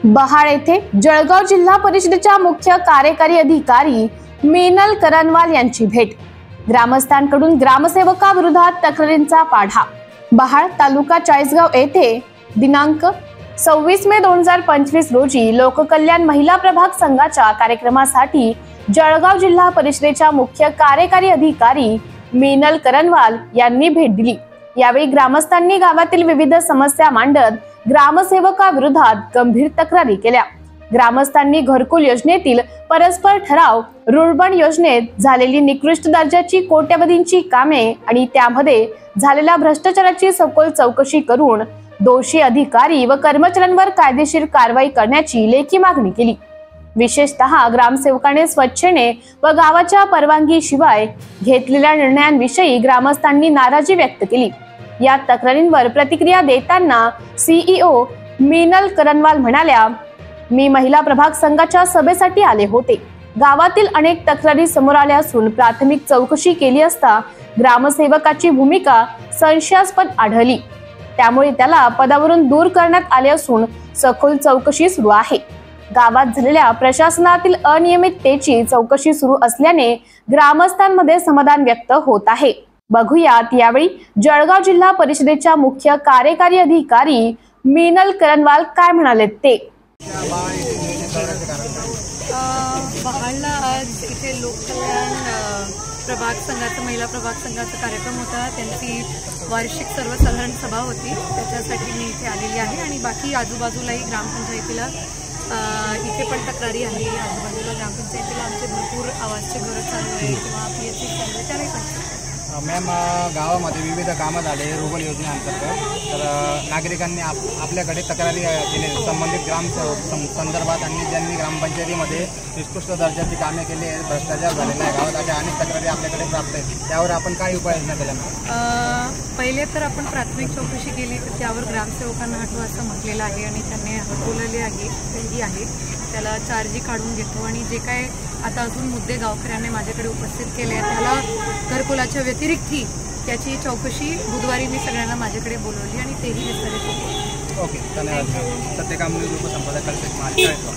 बहाळ येथे जळगाव जिल्हा परिषदेच्या मुख्य कार्यकारी अधिकारी मीनल करनवाल यांची भेट। ग्रामस्थांकडून ग्रामसेवकाविरोधात तक्रारींचा पाढा। बहाळ तालुका चाळीसगाव येथे दिनांक 26 मे 2025 रोजी लोककल्याण महिला प्रभाग संघाच्या कार्यक्रमासाठी जळगाव जिल्हा परिषदेच्या मुख्य कार्यकारी अधिकारी मीनल करनवाल यांनी भेट दिली। यावेळी ग्रामस्थांनी गावातील विविध समस्या मांडत ग्रामसेवकाविरोधात गंभीर तक्रारी केल्या। ग्रामस्थांनी घरकुल योजनेतील परस्पर ठराव, रुळबण योजनेत झालेली निकृष्ट दर्जाची कोट्यवधींची कामे आणि त्यामध्ये झालेल्या भ्रष्टाचाराची सखोल चौकशी करून दोषी अधिकारी व कर्मचाऱ्यांवर कायदेशीर कारवाई करण्याची लेखी मागणी केली। विशेषतः ग्रामसेवकाने स्वच्छेने व गावाच्या परवानगीशिवाय घेतलेल्या निर्णयांविषयी ग्रामस्थांनी नाराजी व्यक्त केली। या तक्रारींवर प्रतिक्रिया देताना सीईओ मीनल करनवाल म्हणाल्या, मी महिला प्रभाग संघाच्या सभेसाठी आले होते। गावातील अनेक तक्रारी समोर आल्या असून प्राथमिक चौकशी केली असता ग्रामसेवकाची भूमिका संशयास्पद आढळली। त्यामुळे त्याला पदावरून दूर करण्यात आले असून सखोल चौकशी सुरू आहे। गावात झालेल्या प्रशासनातील अनियमिततेची चौकशी सुरू असल्याने ग्रामस्थांमध्ये समाधान व्यक्त होत आहे। बघूयात यावेळी जळगाव जिल्हा परिषदेच्या मुख्य कार्यकारी अधिकारी मीनल करनवाल काय म्हणाले ते। बहाळला आज इथे लोककल्याण प्रभाग संघाचा महिला प्रभाग संघाचा कार्यक्रम होता। त्यांची वार्षिक सर्वसाधारण सभा होती, त्याच्यासाठी मी इथे आलेली आहे। आणि बाकी आजूबाजूलाही ग्रामपंचायतीला इथे पण तक्रारी आहे। आजूबाजूला ग्रामपंचायतीला आमचे भरपूर आवाजचे घरं चालू आहे किंवा PHC चालू आहे, त्याने पण मॅम गावामध्ये विविध कामं झाले रुबल योजनेअंतर्गत, तर नागरिकांनी आपल्याकडे तक्रारी केली संबंधित ग्रामसेवक संदर्भात आणि ज्यांनी ग्रामपंचायतीमध्ये निकृष्ट दर्जाची कामे केली आहेत, भ्रष्टाचार झालेला आहे गावात, अशा अनेक तक्रारी आपल्याकडे प्राप्त आहेत। त्यावर आपण काय उपाययोजना केल्या? पहिले तर आपण प्राथमिक चौकशी केली, तर त्यावर ग्रामसेवकांना हटवा असं म्हटलेलं आहे आणि त्यांनी हटवलेली आहे। त्याला चार्जी काढून घेतो आणि जे काय आता अजून मुद्दे गावकऱ्यांनी माझ्याकडे उपस्थित केले आहेत त्याला घरकुलाच्या व्यतिरिक्तही त्याची चौकशी बुधवारी मी सगळ्यांना माझ्याकडे बोलवली आणि तेही विस्तारित होते। ओके, धन्यवाद। सत्यकाम न्यूज उपसंपादक कल्पेश महाजन।